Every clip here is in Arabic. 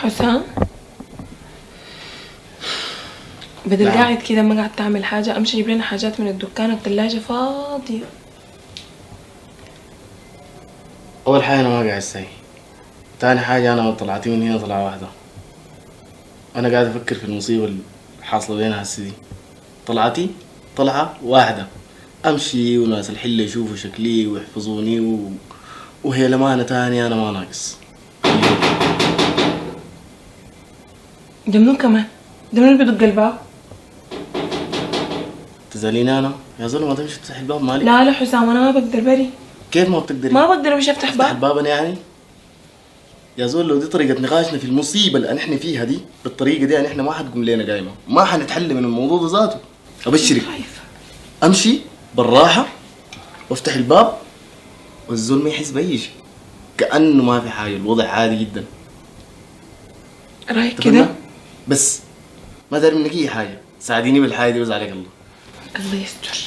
حسام، بدل نعم. قاعد كذا ما قاعد تعمل حاجة، امشي جيب لنا حاجات من الدكان، الثلاجة فاضية. اول حاجه انا ما قاعد ساي. تاني حاجه انا طلعتي من هنا طلعه واحده. انا قاعد افكر في المصيبه اللي حاصله بينا هسه دي. طلعتي طلعه واحده، امشي وناس الحله يشوفوا شكلي ويحفظوني وهي لمانه تانية انا ما ناقص. ده منو كمان؟ ده منو بدق الباب؟ تزعليني انا يا زلمه؟ ما تمشي تفتح الباب مالك؟ لا لا حسام، انا ما بقدر بري. كيف ما بتقدري؟ ما بقدر امشي افتح افتح باب. الباب انا يعني؟ يا زول لو دي طريقة نقاشنا في المصيبة اللي نحن فيها دي بالطريقة دي، يعني احنا ما حتقوم لنا قايمة، ما حنتحل من الموضوع ده ذاته. ابشرك خايفة. امشي بالراحة وافتح الباب والزول ما يحس بأي شيء، كأنه ما في حاجة، الوضع عادي جدا. رايك كده؟ بس ما داري منك اي حاجة، ساعديني بالحاجة دي وزع عليك الله. الله يستر.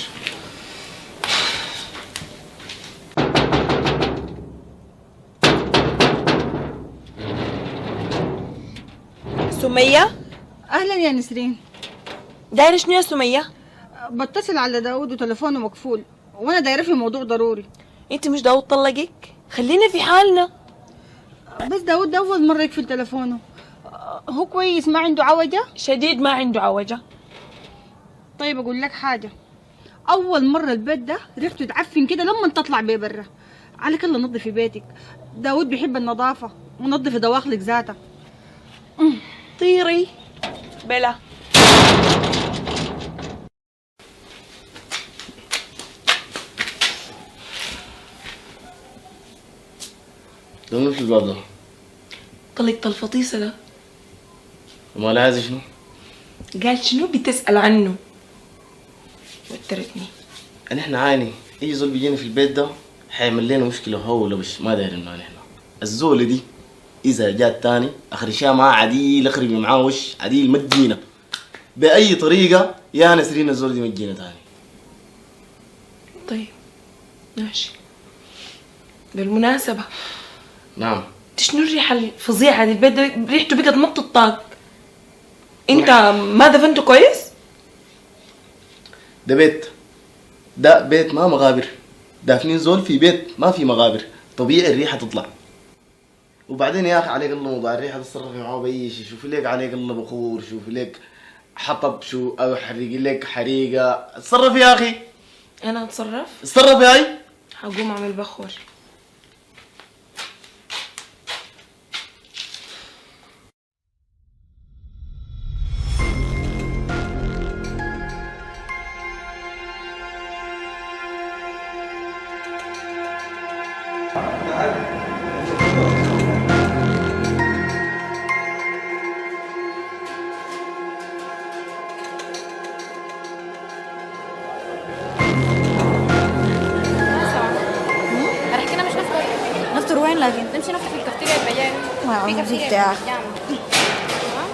سمية، اهلا يا نسرين. دايرة شنو يا سمية؟ بتصل على داود وتلفونه مقفول، وانا دايره في موضوع ضروري. انت مش داود طلقك؟ خلينا في حالنا. بس داود ده اول مره يقفل تلفونه. هو كويس، ما عنده عوجه؟ شديد ما عنده عوجة. طيب اقول لك حاجه، اول مره البيت ده ريحته تعفن كده لما تطلع بيه برا. عليك الله نظفي بيتك، داود بيحب النظافه، ونظفي دواخلك ذاتها. طيري بلا. ده من في الباب ده؟ طلقت الفطيسة ده. وما لا عايز شنو؟ قال شنو بتسأل عنه؟ وترتني. نحن عاني اي زول بيجينا في البيت ده حيعمل لنا مشكلة هو ولا بش، ما دايرين نحن. الزولة دي إذا جات تاني أخرجها معاه عديل، أخرج معاه وش عديل، ما تجينا بأي طريقة يا نسرين. الزول دي ما تجينا تاني. طيب ماشي. بالمناسبة، نعم. شنو الريحة الفظيعة دي؟ البيت ده ريحته بقت ما بتطاق. انت ما دفنته كويس؟ ده بيت ما مغابر، دافنين زول في بيت ما في مغابر، طبيعي الريحة تطلع. وبعدين يا أخي عليك الله موضوع الريحة تتصرفي معاه بأي شيء. شوفي لك عليك الله بخور، شوفي لك حطب شو أو حرقي لك حريقة، اتصرف يا أخي. انا اتصرف؟ اتصرف يا أي. هقوم اعمل بخور. رحكينا مش نفطر. نفطر وين لكن؟ نمشي نفطر في الكافتيريا البياعي. في زبط كافتيريا يا أخي. بالجامعة.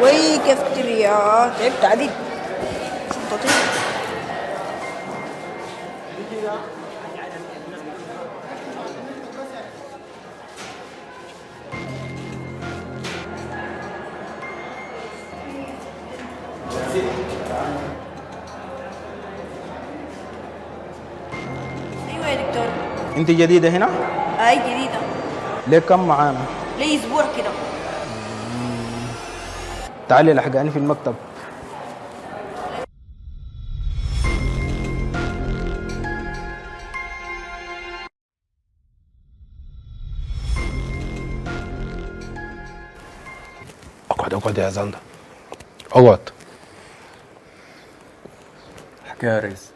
وي كافتيريا، تعبت عديد. شطتي ايوه يا دكتور. انت جديدة هنا؟ اي جديدة، ليه كم معانا؟ لي اسبوع كده. تعالي لحقاني في المكتب. اقعد يا زنده، اقعد. حكاية يا ريس.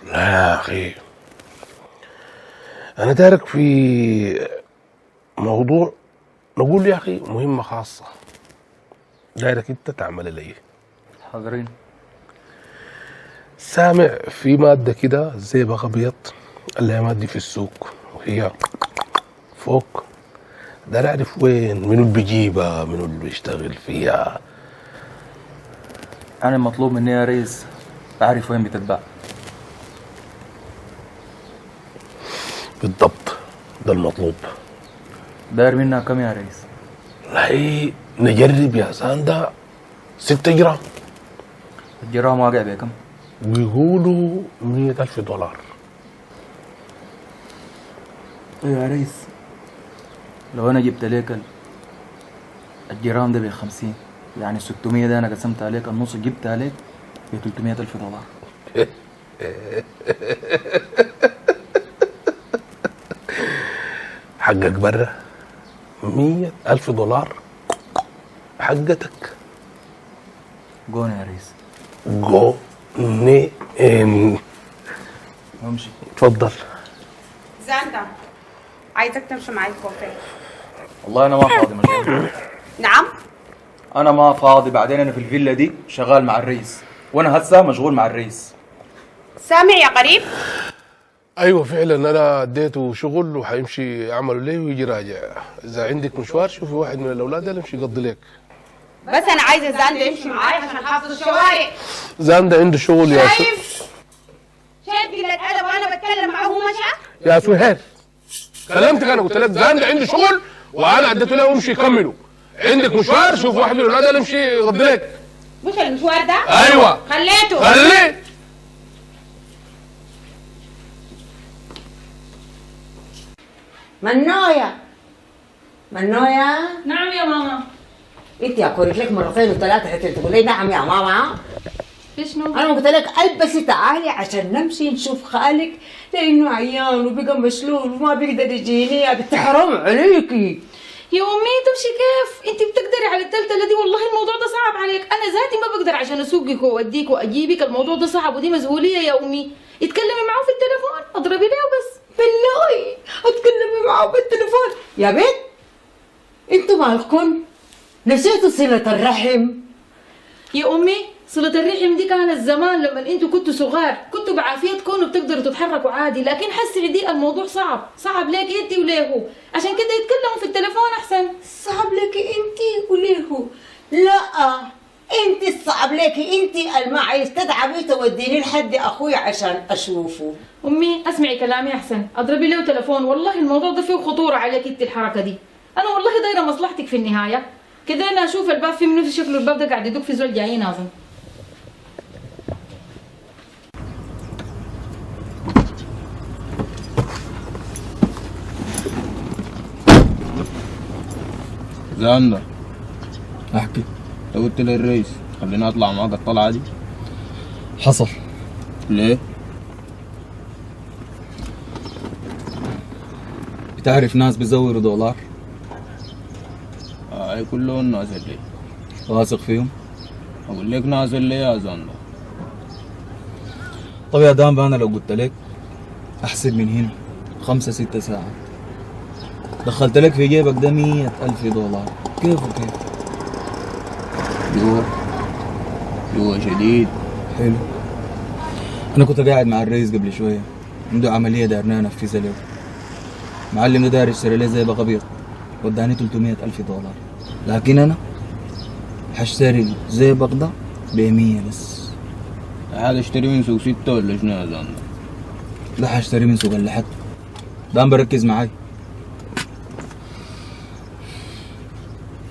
لا يا أخي، أنا دارك في موضوع نقول يا أخي مهمة خاصة، دارك أنت تعمل لي. حاضرين. سامع في مادة كده زي بقى أبيض الأيامات دي في السوق، وهي فوق، دار أعرف وين، منو اللي بيجيبها، منو اللي بيشتغل فيها. أنا المطلوب مني يا ريس أعرف وين بتتباع. بالضبط، ده المطلوب. داير منها كم يا ريس؟ والله نجرب يا زاندا 6 جرام. الجرام واقع بكم؟ بيقولوا $100,000. ايوه يا ريس، لو انا جبت لك الجرام ده ب50، يعني 600 ده انا قسمت عليك النص جبت عليك ب$300,000. حقك برا $100,000 حقتك. جون يا ريس. جو نيم. امشي. اتفضل. زاندا عايزك تمشي معايا الكوفيه. والله انا ما فاضي مشغول. نعم؟ انا ما فاضي، بعدين انا في الفيلا دي شغال مع الرئيس، وانا هسه مشغول مع الرئيس. سامع يا قريب؟ ايوه فعلا انا اديته شغل وحيمشي يعملوا ليه ويجي راجع. اذا عندك مشوار شوفي واحد من الاولاد اللي يمشي يقضي لك. بس انا عايزه زاندا يمشي معايا عشان حافظ الشوارع. زاندا عنده شغل يا شايف قلة ادب وانا بتكلم معاه ومشى؟ يا سهير كلمتك انا قلت لك زاندا عنده شغل وانا اديته له ويمشي يكمله. عندك مشوار شوف واحد من الاولاد اللي يمشي يقضي لك. مش المشوار ده؟ ايوه خليته. خليه. منوية نعم يا ماما. انت يا كوريت لك مرتين وثلاثه حتى تقول لي نعم يا ماما. شنو؟ انا قلت لك البسي تعالي عشان نمشي نشوف خالك لانه عيان وبقى مشلول وما بيقدر يجيني. يا بنت حرام عليكي. يا امي تمشي كيف؟ انت بتقدري على التلتله دي؟ والله الموضوع ده صعب عليك، انا ذاتي ما بقدر عشان اسوقك واوديك واجيبك، الموضوع ده صعب ودي مسؤوليه يا امي. اتكلمي معه في التليفون، اضربي له بس. بالله اتكلمي معه بالتليفون. يا بنت انتوا مالكم نسيتوا صلة الرحم؟ يا امي صلة الرحم دي كانت زمان لما انتوا كنتوا صغار، كنتوا بعافيتكم وبتقدروا تتحركوا عادي، لكن حسي دي الموضوع صعب ليك انت وليه هو، عشان كده يتكلموا في التليفون احسن. صعب لك انت وليه هو؟ لا انت الصعب لك انت اللي ما عايز تتعبي توديني لحد اخوي عشان اشوفه. امي اسمعي كلامي احسن، اضربي له تليفون، والله الموضوع ده فيه خطوره عليك انت الحركه دي. انا والله دايره مصلحتك في النهايه. كده انا اشوف الباب في منو، في شكله الباب ده قاعد يدق في زول جايين ناظم. زاندا احكي. لو قلت للرئيس خليني اطلع معاك الطلعه دي. حصل. ليه؟ بتعرف ناس بيزوروا $. كلهم ناس اللي واثق فيهم؟ اقول لك ناس اللي يا زاندا. طب يا دام انا لو قلت لك احسب من هنا 5-6 ساعات دخلت لك في جيبك ده $100,000، كيف وكيف؟ جوا شديد. حلو. انا كنت قاعد مع الرئيس قبل شويه، عنده عمليه دارنا ننفذها له. معلم ده داير يشتري لي زئبق ابيض، وداني $300,000، لكن انا حاشتري الزئبق ده ب100 بس. هذا اشتري من سوق 6 ولا شنو يا زاندا؟ لا حاشتري من سوق اللحد. دام بركز معاي.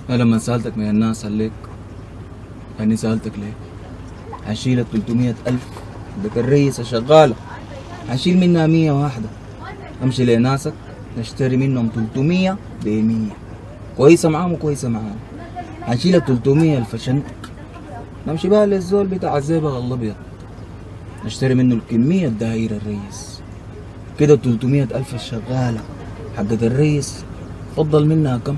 انا لما سالتك من الناس عليك اني سالتك ليه؟ حشيل 300,000 بدك الرئيسة شغالة، حشيل منها 100 واحدة، امشي لناسك نشتري منهم 300 ب100، كويسة معاهم وكويسة معاهم. حشيل 300 الفشنك، نمشي بقى للزول بتاع الزئبق الابيض نشتري منه الكمية الدايرة الرئيس، كده 300,000 الشغالة حقت الرئيس فضل منها كم؟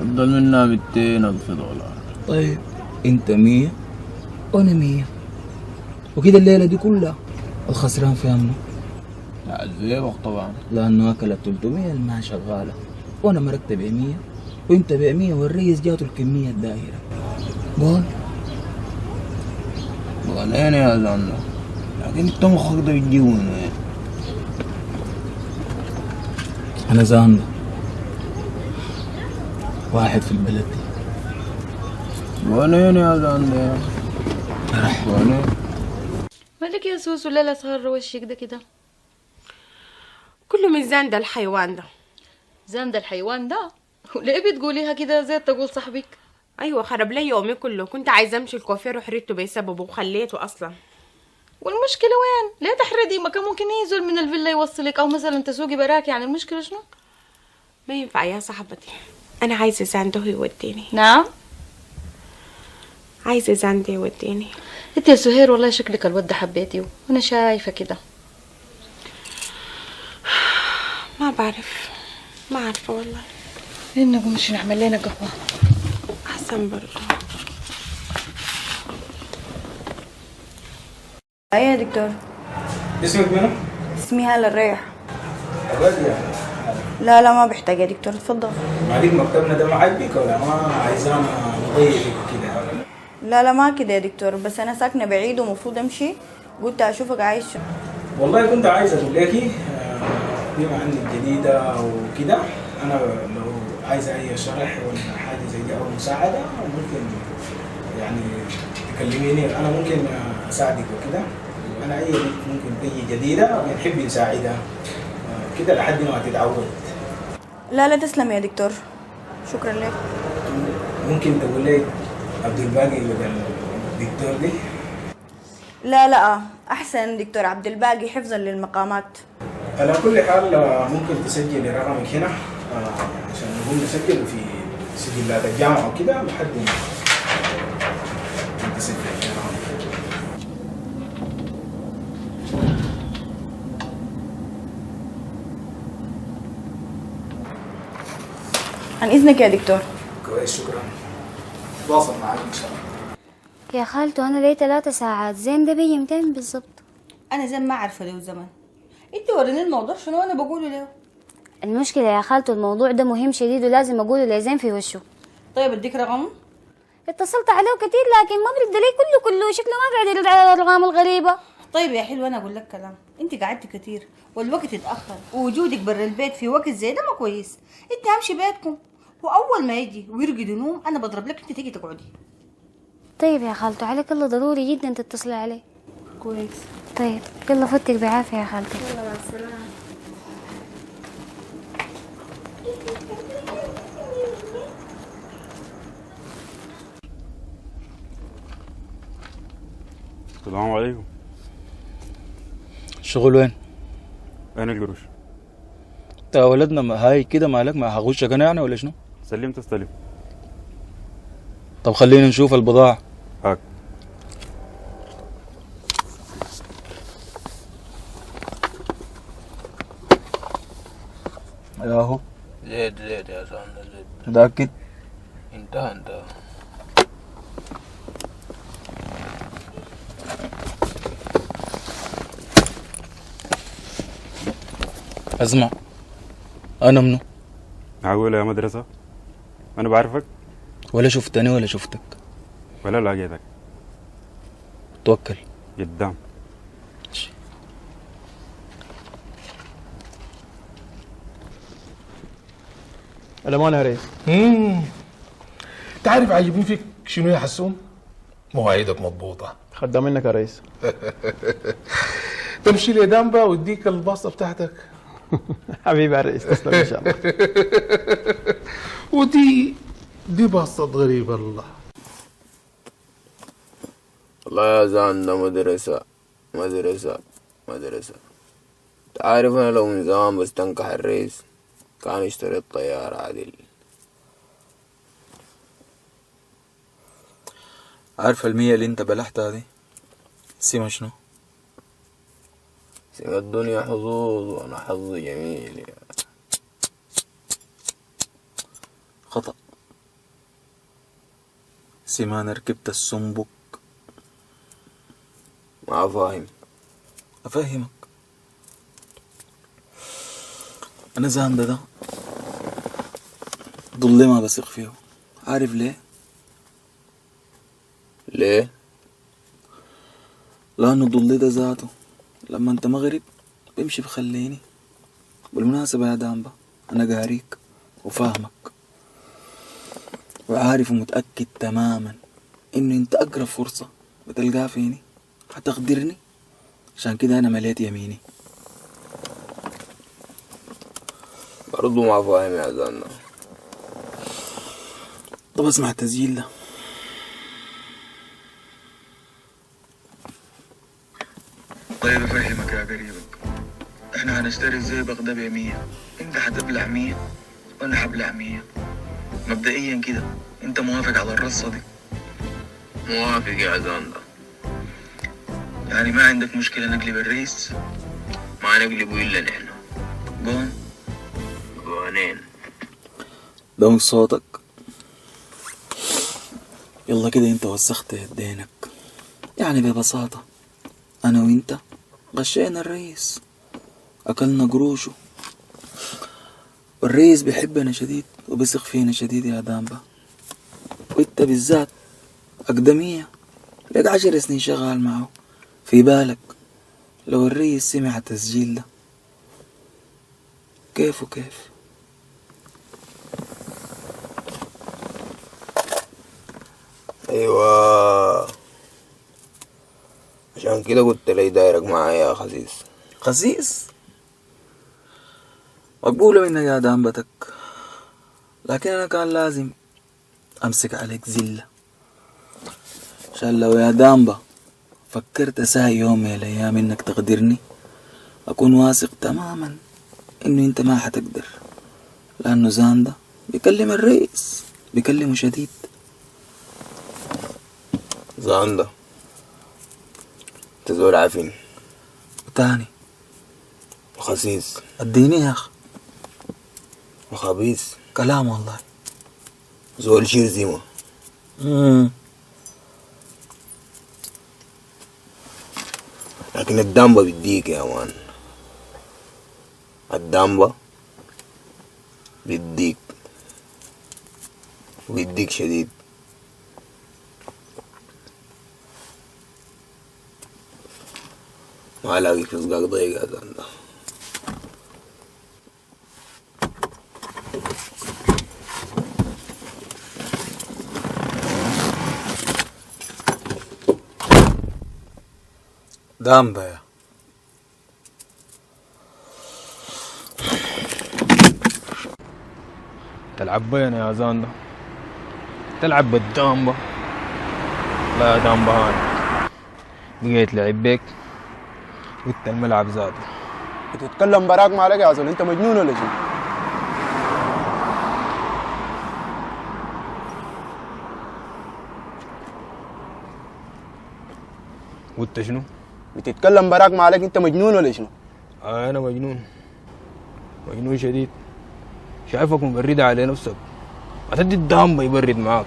فضل منها $200,000. طيب انت 100 وانا 100، وكده الليلة دي كلها الخسران فيها منه؟ لا الزئبق طبعا، لانه اكلت 300 الماء شغالة، وانا مرتب 100 وانت ب100 والرئيس جاته الكمية الدايرة. غنينا يا زاندا، لكن انت مخك ده بتجيبه من وين؟ انا زاندا واحد في البلد دي. غنينا يا زاندا، غنينا. مالك يا سوسو؟ لا سهر وشك ده كده كله من زان ده الحيوان ده. زان ده الحيوان ده؟ وليه بتقوليها كده زي تقول صاحبك؟ ايوه خرب لي يومي كله. كنت عايزه امشي الكوافير وحريته بسببه وخليته اصلا. والمشكله وين؟ ليه تحردي؟ ما كان ممكن ينزل من الفيلا يوصلك، او مثلا تسوقي براك. يعني المشكله شنو؟ ما ينفع يا صاحبتي، انا عايزه زان ده يوديني. نعم، عايزه زان ده يوديني. انت يا سهير والله شكلك الود ده حبيتيه وانا شايفه كده. ما بعرف، ما عارفه والله. نقوم مش نعمل لنا قهوه احسن برضه. ايه يا دكتور؟ اسمك منو؟ اسمي هالة الريح. الواد يعني. لا ما بحتاج يا دكتور، اتفضل. معليك مكتبنا ده ما عاجبك ولا ما عايزانا نضيفك كده؟ لا ما كده يا دكتور، بس انا ساكنه بعيد ومفروض امشي، قلت اشوفك عايش. والله كنت عايز اقول لك بما انك جديده وكده، انا لو عايزه اي شرح ولا حاجه زي دي او مساعده ممكن يعني تكلميني، انا ممكن اساعدك وكده. انا اي بنت ممكن تيجي جديده بنحب نساعدها كده لحد ما تتعود. لا تسلم يا دكتور، شكرا لك. ممكن تقول لي عبد الباقي بدل الدكتور دي؟ لا احسن دكتور عبد الباقي حفظا للمقامات. على كل حال ممكن تسجلي رقمك هنا عشان نقوم نسجل في سجلات الجامعة وكده لحد ما تسجل رقمك. عن اذنك يا دكتور. كويس، شكرا. تواصل معك ان شاء الله. يا خالته انا لي 3 ساعات، زين ده بيجي 200 بالظبط. انا زين ما عارفه له زمن. انت وريني الموضوع شنو وانا بقوله له. المشكله يا خالته الموضوع ده مهم شديد ولازم اقوله لزين في وشه. طيب اديك رقمه؟ اتصلت عليه كتير لكن ما برد لي كله شكله ما قاعد يرد على الارقام الغريبه. طيب يا حلوه انا اقول لك كلام، انت قعدتي كتير والوقت اتاخر ووجودك برا البيت في وقت زي ده ما كويس. انت امشي بيتكم واول ما يجي ويرقد ينوم انا بضرب لك انت تيجي تقعدي. طيب يا خالته عليك الله ضروري جدا تتصلي عليه. كويس. طيب يلا فتك بعافيه يا خالته. يلا مع السلامه. السلام عليكم. الشغل وين؟ وين القروش؟ انت يا ولدنا هاي كده مالك ما هغشك انا يعني ولا شنو؟ سلم تستلم. طب خلينا نشوف البضاعة. هاك. ياهو زيت يا ساندر زيت. متأكد؟ انتهى. اسمع، انا منو؟ معقولة يا مدرسة؟ انا بعرفك؟ ولا شفتني ولا شفتك ولا لقيتك. توكل قدام. الأمان يا ريس. تعرف عاجبني فيك شنو يا حسون؟ مواعيدك مضبوطة. خدام منك يا ريس. تمشي لي دامبا واديك الباصة بتاعتك. حبيبي يا ريس، تسلم ان شاء الله. ودي باصة غريبة الله. والله يا زان ده مدرسة. تعرف انا لو من زمان بستنكح الرئيس كان اشتريت طيارة عدل. عارفة 100 اللي انت بلحتها دي سيما شنو؟ سيما الدنيا حظوظ وانا حظي جميل. خطأ. سيما انا ركبت السنبك. ما فاهم. افهمك. انا زاند ده ضلي ما بثق فيه. عارف ليه؟ لانه ضلي ده ذاته لما انت مغرب بيمشي بخليني. بالمناسبة يا دامبا انا قاريك وفاهمك وعارف ومتأكد تماما انه انت اقرب فرصة بتلقاها فيني هتقدرني عشان كده أنا مليت يميني. برضو ما فاهم يا زلمة. طب اسمع التسجيل ده. طيب افهمك يا قريبك، احنا هنشتري الزئبق ده ب100، انت هتبلع 100 وانا هبلع 100 مبدئيا كده. انت موافق على الرصة دي؟ موافق يا زلمة. يعني ما عندك مشكلة نقلب الرئيس؟ ما نقلبه الا نحن. قون قوانين. ده مش صوتك؟ يلا كده انت وسخت يدينك. يعني ببساطة انا وانت غشينا الرئيس، اكلنا قروشه، والرئيس بيحبنا شديد وبيثق فينا شديد يا دامبا. وانت بالذات اقدمية لك 10 سنين شغال معه. في بالك لو الرئيس سمع التسجيل ده كيف وكيف؟ ايوه عشان كده قلت لي دايرك معايا يا خسيس. خسيس؟ مقبولة منك يا دامبتك، لكن أنا كان لازم أمسك عليك زلة، عشان لو يا دامبا فكرت أساي يوم من الأيام إنك تقدرني أكون واثق تماما إنه أنت ما حتقدر، لأنه زاندا بيكلم الرئيس، بيكلمه شديد. زاندا تزول عفن وتاني وخسيس. اديني يا أخ. وخبيث. كلام والله. زول شرذمة. لكن الدامبا بديك يا مان، الدامبا بديك وبديك شديد. ما الاقيك في صقاق ضيق يا زلمة. دامبا يا تلعب بينا يا زاندا، تلعب بالدامبا. لا يا دامبا هاي بقيت لعب بيك وانت الملعب ذاته. بتتكلم براك مالك يا زول؟ انت مجنون ولا شو؟ وانت شنو؟ بتتكلم براك مالك؟ انت مجنون ولا شنو؟ انا مجنون، مجنون شديد. شايفك مبرد على نفسك، هتدي الدامبا يبرد معاك.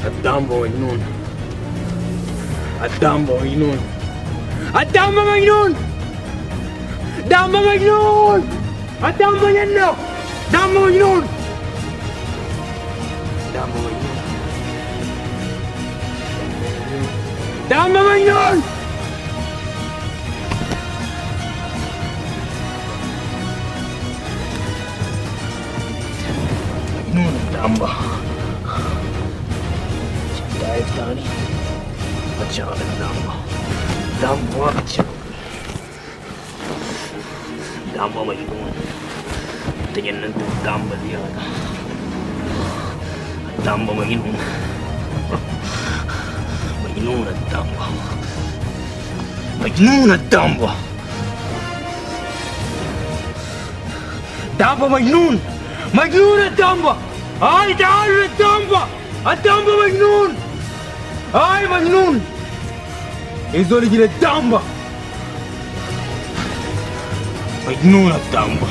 الدامبا مجنون، الدامبا مجنون، الدامبا مجنون، دامبا مجنون، الدامبا جنة، دامبا مجنون، دامبا مجنون، دامبا مجنون. مجنون الدامبا. تعرف ثاني اتشغل الدامبا، دامبا اتشغل، دامبا مجنون. تجننت الدامبا زيادة، الدامبا مجنون، مجنون الدامبا، مجنون الدامبا، دامبا مجنون، مجنون الدامبا. هاي تعالوا الدامبا، الدامبا مجنون، هاي مجنون. يزول يجي للدامبا. مجنون الدامبة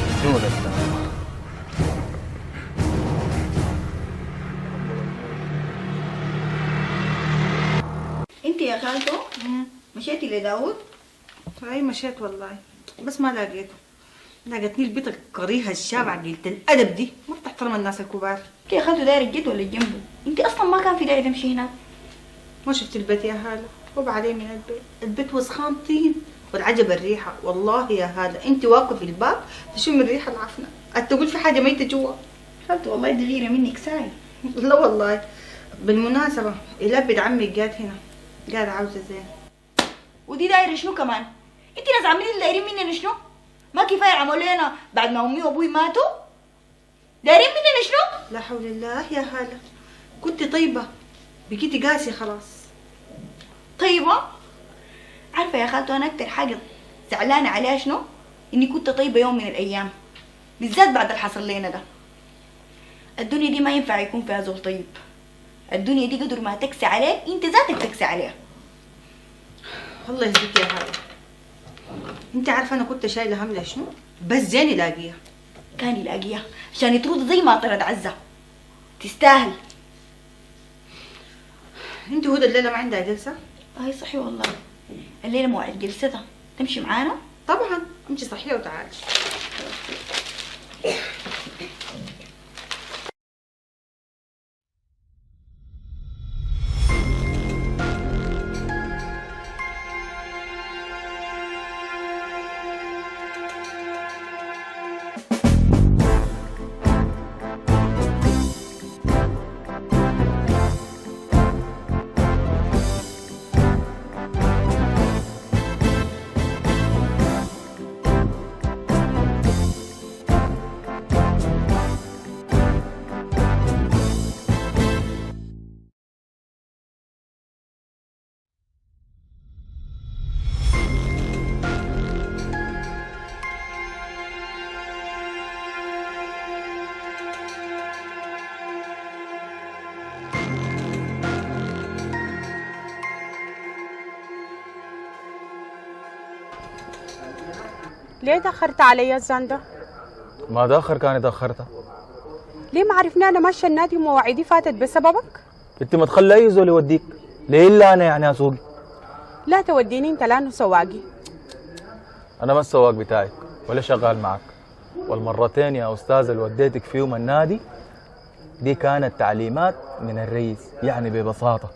مجنون الدامبة. انت يا خالته مشيتي لداود؟ اي مشيت والله، بس ما لقيته. لقيتني البيت الكريهه الشابعه قلة الادب دي ما بتحترم الناس الكبار. انت يا خالته داير الجد ولا جنبه؟ انت اصلا ما كان في داعي تمشي هناك. ما شفت البيت يا هاله، وبعدين من البيت وسخان طين والعجب الريحه. والله يا هاله انت واقفه في الباب تشم الريحه العفنه، تقول في حاجه ميته جوا. خالته والله دي غيره منك ساي. لا والله. بالمناسبه إله بنت عمي جات هنا، قاعده عاوزه زين. ودي دايره شنو كمان؟ انت ناس عاملين اللي دايرين مننا شنو؟ ما كفايه عملوا لنا بعد ما امي وابوي ماتوا؟ دايرين مننا شنو؟ لا حول الله يا هاله، كنت طيبه بقيتي قاسيه خلاص. طيبه؟ عارفه يا خالته انا اكتر حاجه زعلانه عليها شنو؟ اني كنت طيبه يوم من الايام، بالذات بعد اللي حصل لنا ده. الدنيا دي ما ينفع يكون فيها زول طيب. الدنيا دي قدر ما تكسي عليك انت ذاتك تكسي عليها. الله يهديك يا هاله. انت عارفه انا كنت شايله همله شنو؟ بس زين يلاقيها. كان يلاقيها عشان يطرد زي ما طرد عزه. تستاهل. انت هدى الليله ما عندها جلسه؟ هاي صحي والله. الليله موعد جلستها، تمشي معانا؟ طبعا امشي صحيه وتعالي. ليه تأخرت علي يا زاندا؟ ما تأخر كان تأخرتها. ليه ما عرفنا أنا ماشية النادي ومواعيدي فاتت بسببك؟ انت ما تخلي اي زول يوديك، ليه الا انا يعني اسوق؟ لا توديني انت لانه سواقي. انا ما السواق بتاعك ولا شغال معك، والمرتين يا استاذ اللي وديتك فيهم النادي دي كانت تعليمات من الرئيس، يعني ببساطة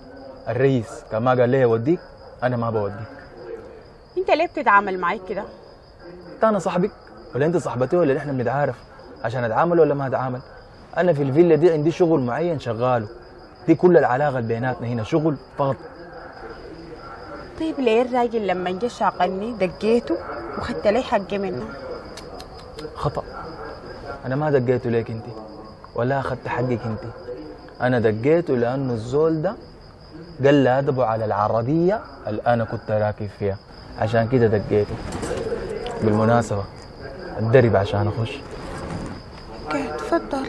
الرئيس كان ما قال لي اوديك انا ما بوديك. انت ليه بتتعامل معي كده؟ انا صاحبك ولا انت صاحبتي ولا احنا بنتعارف عشان اتعامل ولا ما اتعامل؟ انا في الفيلا دي عندي شغل معين شغاله، دي كل العلاقه بيناتنا هنا شغل فقط. طيب ليه الراجل لما جه شاقني دقيته وخدت لي حقي منه؟ خطأ. انا ما دقيته ليك انت ولا اخذت حقك انت، انا دقيته لانه الزول ده قل ادبه على العربيه اللي انا كنت راكب فيها، عشان كده دقيته. بالمناسبه الدرب عشان اخش. اوكي تفضل.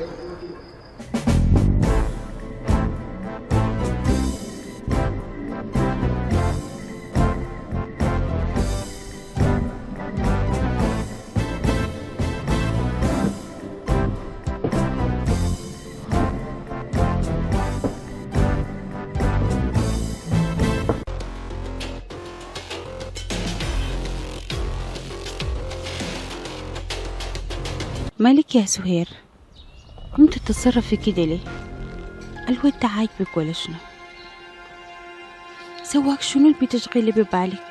مالك يا سهير؟ قمت تتصرفي كده ليه؟ الواد ده عاجبك ولا شنو؟ سواك شنو اللي بتشغلي ببالك؟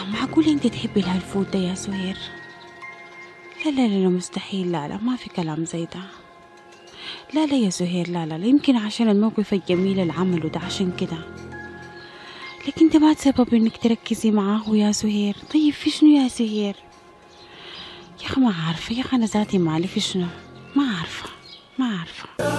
معقول انت تحبي الهالفوت ده يا سهير؟ لا لا لا مستحيل، لا لا ما في كلام زي ده. لا لا يا سهير، لا لا يمكن عشان الموقف الجميل اللي عمله ده عشان كده، لكن انت ما تسبب انك تركزي معاه يا سهير. طيب في شنو يا سهير؟ يا اخي ما عارفه، يا اخي انا ذاتي مالي في شنو، ما عارفه.